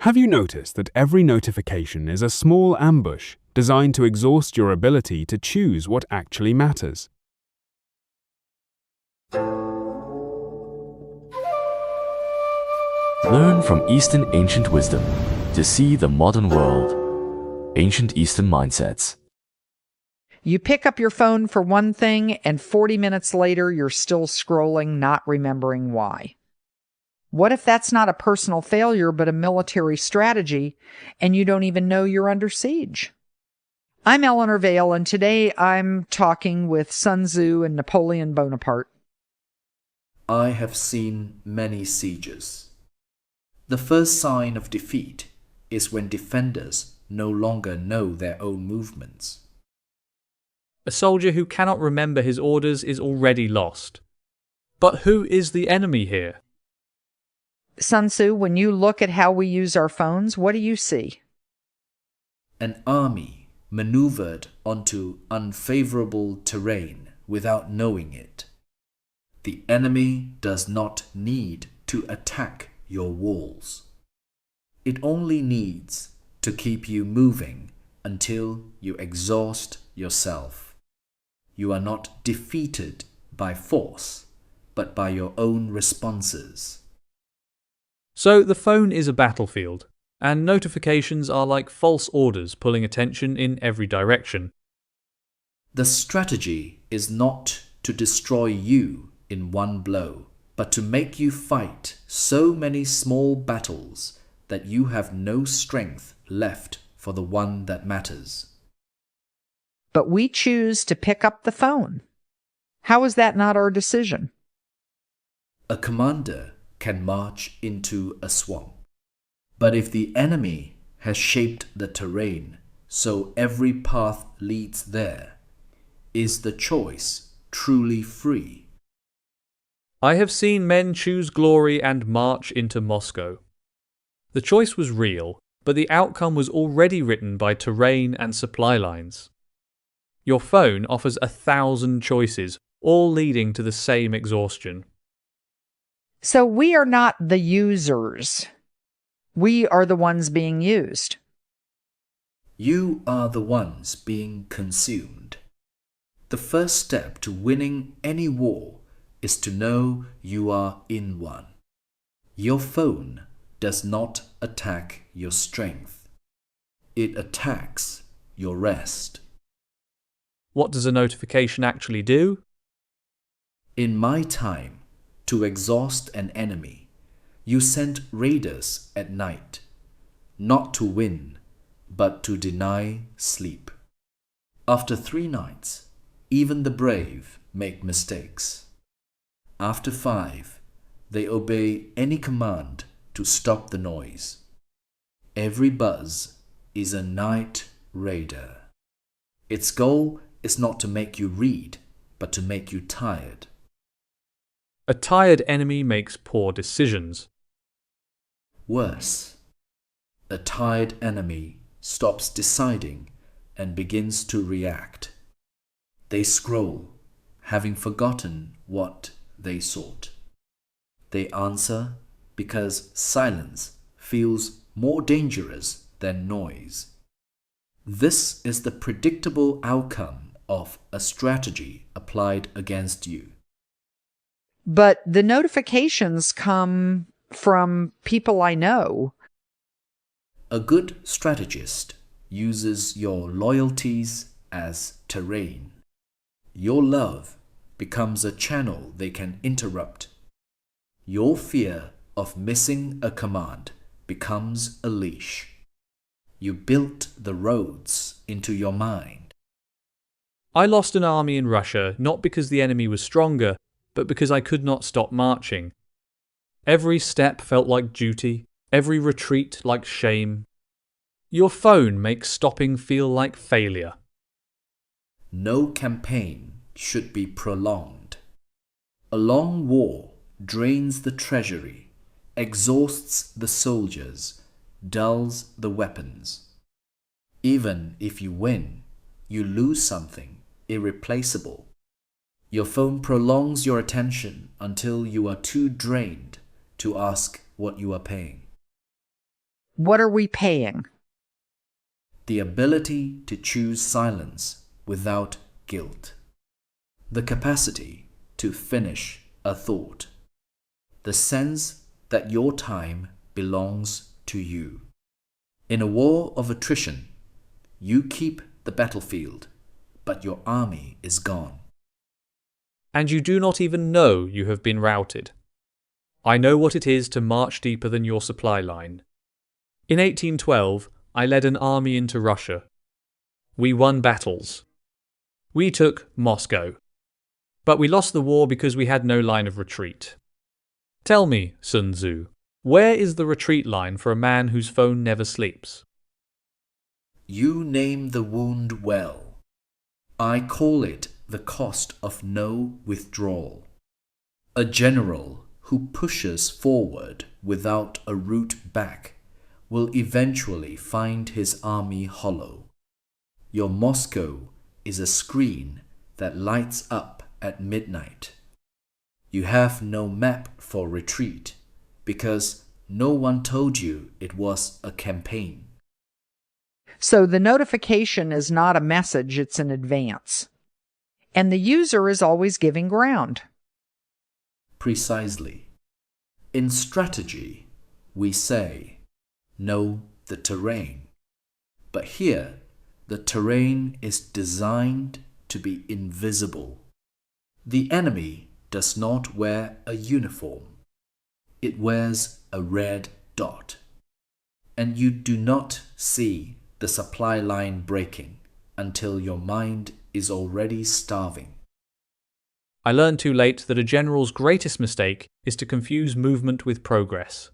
Have you noticed that every notification is a small ambush designed to exhaust your ability to choose what actually matters? Learn from Eastern ancient wisdom to see the modern world. Ancient Eastern mindsets. You pick up your phone for one thing, and 40 minutes later, you're still scrolling, not remembering why. What if that's not a personal failure, but a military strategy, and you don't even know you're under siege? I'm Eleanor Vale, and today I'm talking with Sun Tzu and Napoleon Bonaparte. I have seen many sieges. The first sign of defeat is when defenders no longer know their own movements. A soldier who cannot remember his orders is already lost. But who is the enemy here? Sun Tzu, when you look at how we use our phones, what do you see? An army maneuvered onto unfavorable terrain without knowing it. The enemy does not need to attack your walls. It only needs to keep you moving until you exhaust yourself. You are not defeated by force, but by your own responses. So the phone is a battlefield, and notifications are like false orders pulling attention in every direction. The strategy is not to destroy you in one blow, but to make you fight so many small battles that you have no strength left for the one that matters. But we choose to pick up the phone. How is that not our decision? A commander can march into a swamp, but if the enemy has shaped the terrain so every path leads there, is the choice truly free? I have seen men choose glory and march into Moscow. The choice was real, but the outcome was already written by terrain and supply lines. Your phone offers 1,000 choices, all leading to the same exhaustion. So we are not the users. We are the ones being used. You are the ones being consumed. The first step to winning any war is to know you are in one. Your phone does not attack your strength. It attacks your rest. What does a notification actually do? In my time, to exhaust an enemy, you sent raiders at night, not to win, but to deny sleep. After 3 nights, even the brave make mistakes. After 5, they obey any command to stop the noise. Every buzz is a night raider. Its goal is not to make you read, but to make you tired. A tired enemy makes poor decisions. Worse, a tired enemy stops deciding and begins to react. They scroll, having forgotten what they sought. They answer because silence feels more dangerous than noise. This is the predictable outcome of a strategy applied against you. But the notifications come from people I know. A good strategist uses your loyalties as terrain. Your love becomes a channel they can interrupt. Your fear of missing a command becomes a leash. You built the roads into your mind. I lost an army in Russia not because the enemy was stronger, but because I could not stop marching. Every step felt like duty, every retreat like shame. Your phone makes stopping feel like failure. No campaign should be prolonged. A long war drains the treasury, exhausts the soldiers, dulls the weapons. Even if you win, you lose something irreplaceable. Your phone prolongs your attention until you are too drained to ask what you are paying. What are we paying? The ability to choose silence without guilt. The capacity to finish a thought. The sense that your time belongs to you. In a war of attrition, you keep the battlefield, but your army is gone. And you do not even know you have been routed. I know what it is to march deeper than your supply line. In 1812, I led an army into Russia. We won battles. We took Moscow. But we lost the war because we had no line of retreat. Tell me, Sun Tzu, where is the retreat line for a man whose phone never sleeps? You name the wound well. I call it the cost of no withdrawal. A general who pushes forward without a route back will eventually find his army hollow. Your Moscow is a screen that lights up at midnight. You have no map for retreat because no one told you it was a campaign. So the notification is not a message, it's an advance. And the user is always giving ground. Precisely. In strategy, we say, know the terrain. But here, the terrain is designed to be invisible. The enemy does not wear a uniform. It wears a red dot. And you do not see the supply line breaking until your mind is already starving. I learned too late that a general's greatest mistake is to confuse movement with progress.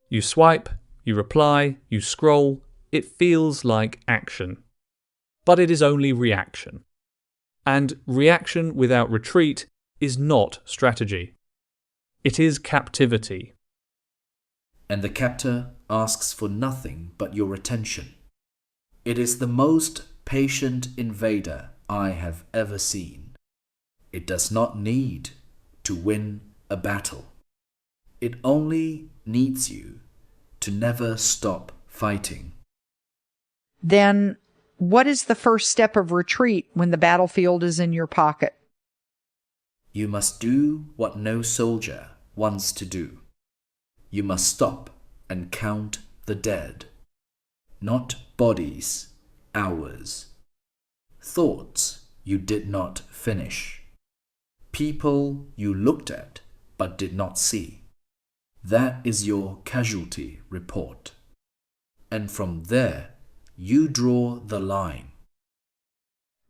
You swipe, you reply, you scroll, it feels like action. But it is only reaction. And reaction without retreat is not strategy. It is captivity. And the captor asks for nothing but your attention. It is the most patient invader I have ever seen. It does not need to win a battle. It only needs you to never stop fighting. Then what is the first step of retreat when the battlefield is in your pocket? You must do what no soldier wants to do. You must stop and count the dead. Not bodies, hours. Thoughts you did not finish. People you looked at but did not see. That is your casualty report. And from there, you draw the line.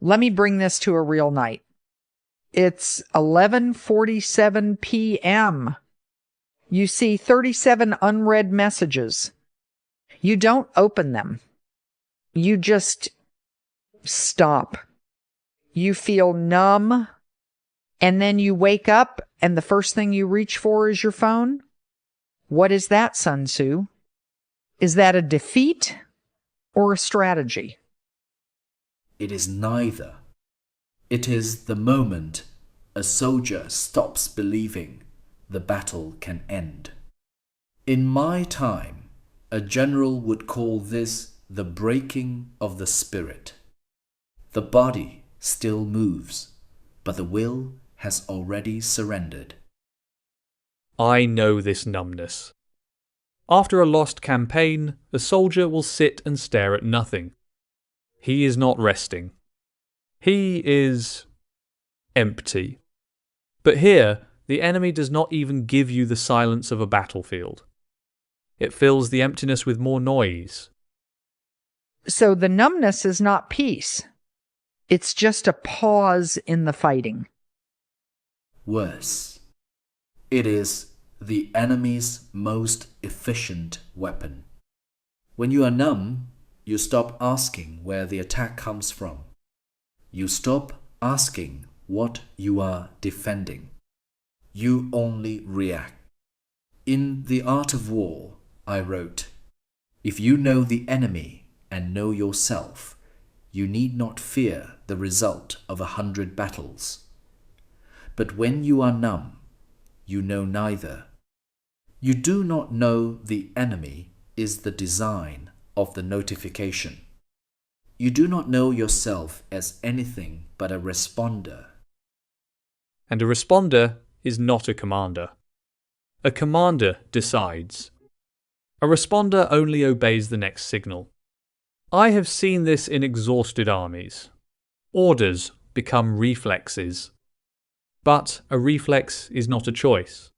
Let me bring this to a real night. It's 11:47 p.m. You see 37 unread messages. You don't open them. You just stop. You feel numb, and then you wake up, and the first thing you reach for is your phone. What is that, Sun Tzu? Is that a defeat or a strategy? It is neither. It is the moment a soldier stops believing the battle can end. In my time, a general would call this the breaking of the spirit. The body still moves, but the will has already surrendered. I know this numbness. After a lost campaign, a soldier will sit and stare at nothing. He is not resting. He is empty. But here, the enemy does not even give you the silence of a battlefield. It fills the emptiness with more noise. So the numbness is not peace. It's just a pause in the fighting. Worse, it is the enemy's most efficient weapon. When you are numb, you stop asking where the attack comes from. You stop asking what you are defending. You only react. In The Art of War, I wrote, if you know the enemy and know yourself, you need not fear the result of 100 battles. But when you are numb, you know neither. You do not know the enemy is the design of the notification. You do not know yourself as anything but a responder. And a responder is not a commander. A commander decides. A responder only obeys the next signal. I have seen this in exhausted armies. Orders become reflexes. But a reflex is not a choice.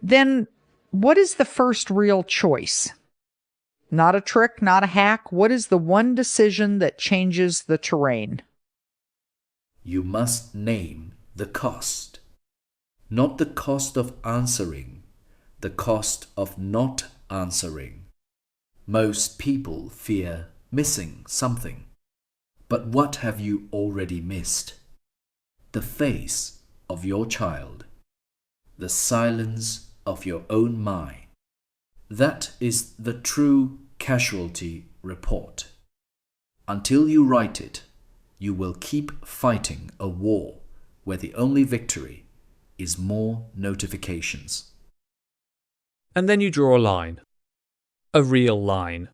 Then, what is the first real choice? Not a trick, not a hack. What is the one decision that changes the terrain? You must name the cost. Not the cost of answering, the cost of not answering. Most people fear missing something. But what have you already missed? The face of your child, the silence of your own mind. That is the true casualty report. Until you write it, you will keep fighting a war where the only victory is more notifications. And then you draw a line. A real line.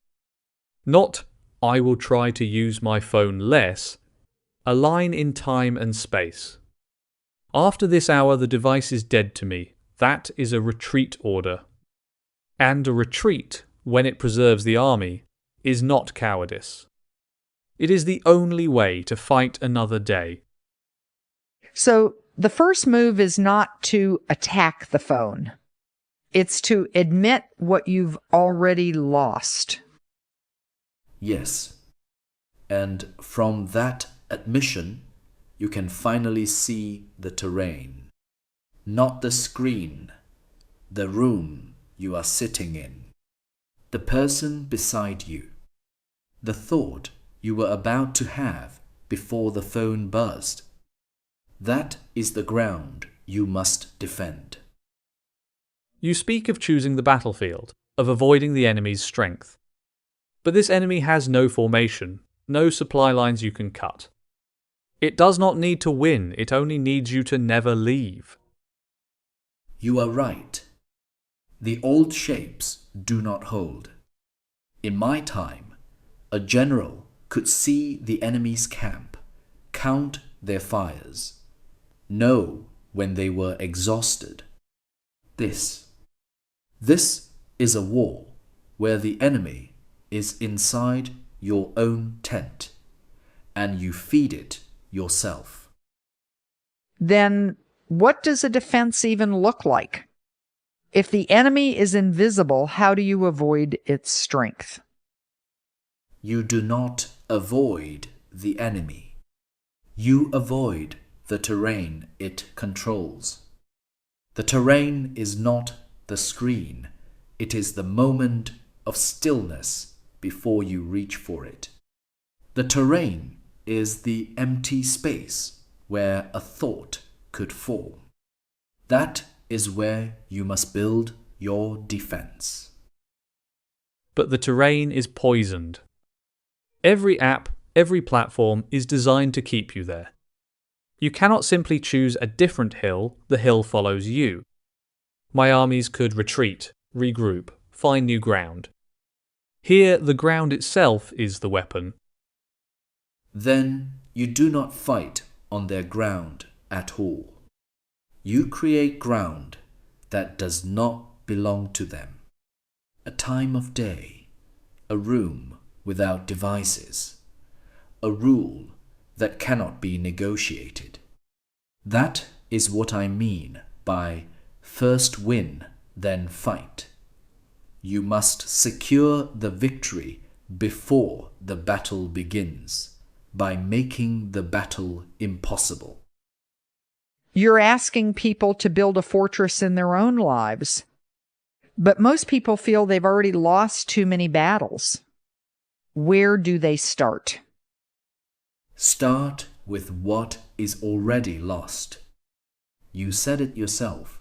Not, I will try to use my phone less, a line in time and space. After this hour, the device is dead to me. That is a retreat order. And a retreat, when it preserves the army, is not cowardice. It is the only way to fight another day. So, the first move is not to attack the phone. It's to admit what you've already lost. Yes. And from that admission, you can finally see the terrain. Not the screen, the room you are sitting in, the person beside you, the thought you were about to have before the phone buzzed. That is the ground you must defend. You speak of choosing the battlefield, of avoiding the enemy's strength. But this enemy has no formation, no supply lines you can cut. It does not need to win, it only needs you to never leave. You are right. The old shapes do not hold. In my time, a general could see the enemy's camp, count their fires, know when they were exhausted. This is a war where the enemy is inside your own tent and you feed it yourself. Then, what does a defense even look like? If the enemy is invisible, how do you avoid its strength? You do not avoid the enemy. You avoid the terrain it controls. The terrain is not the screen. It is the moment of stillness before you reach for it. The terrain is the empty space where a thought could form. That is where you must build your defense. But the terrain is poisoned. Every app, every platform is designed to keep you there. You cannot simply choose a different hill, the hill follows you. My armies could retreat, regroup, find new ground. Here, the ground itself is the weapon. Then you do not fight on their ground at all. You create ground that does not belong to them. A time of day, a room without devices, a rule that cannot be negotiated. That is what I mean by first win, then fight. You must secure the victory before the battle begins by making the battle impossible. You're asking people to build a fortress in their own lives. But most people feel they've already lost too many battles. Where do they start? Start with what is already lost. You said it yourself.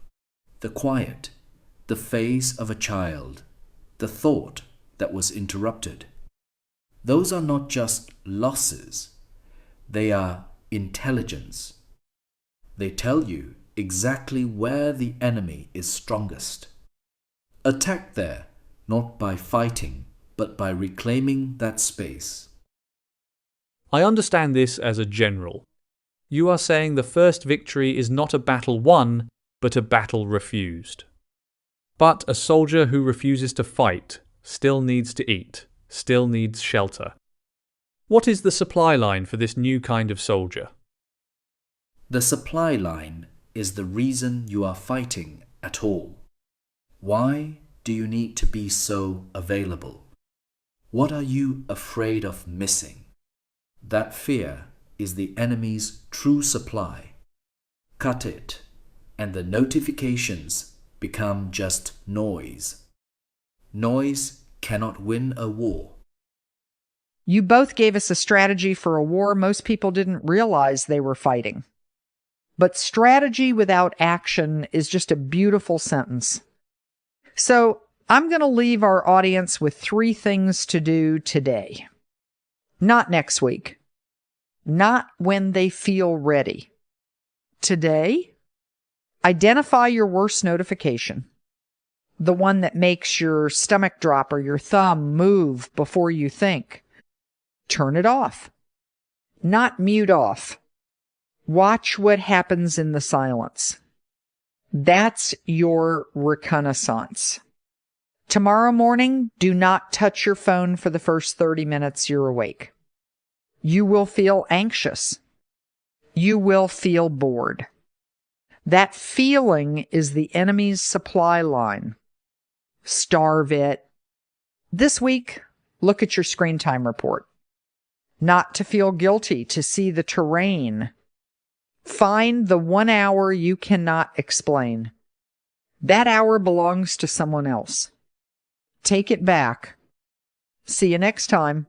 The quiet, the face of a child, the thought that was interrupted. Those are not just losses. They are intelligence. They tell you exactly where the enemy is strongest. Attack there not by fighting, but by reclaiming that space. I understand this as a general. You are saying the first victory is not a battle won, but a battle refused. But a soldier who refuses to fight still needs to eat, still needs shelter. What is the supply line for this new kind of soldier? The supply line is the reason you are fighting at all. Why do you need to be so available? What are you afraid of missing? That fear is the enemy's true supply. Cut it, and the notifications become just noise. Noise cannot win a war. You both gave us a strategy for a war most people didn't realize they were fighting. But strategy without action is just a beautiful sentence. So I'm going to leave our audience with 3 things to do today. Not next week. Not when they feel ready. Today, identify your worst notification. The one that makes your stomach drop or your thumb move before you think. Turn it off. Not mute off. Watch what happens in the silence. That's your reconnaissance. Tomorrow morning, do not touch your phone for the first 30 minutes you're awake. You will feel anxious. You will feel bored. That feeling is the enemy's supply line. Starve it. This week, look at your screen time report. Not to feel guilty, to see the terrain. Find the 1 hour you cannot explain. That hour belongs to someone else. Take it back. See you next time.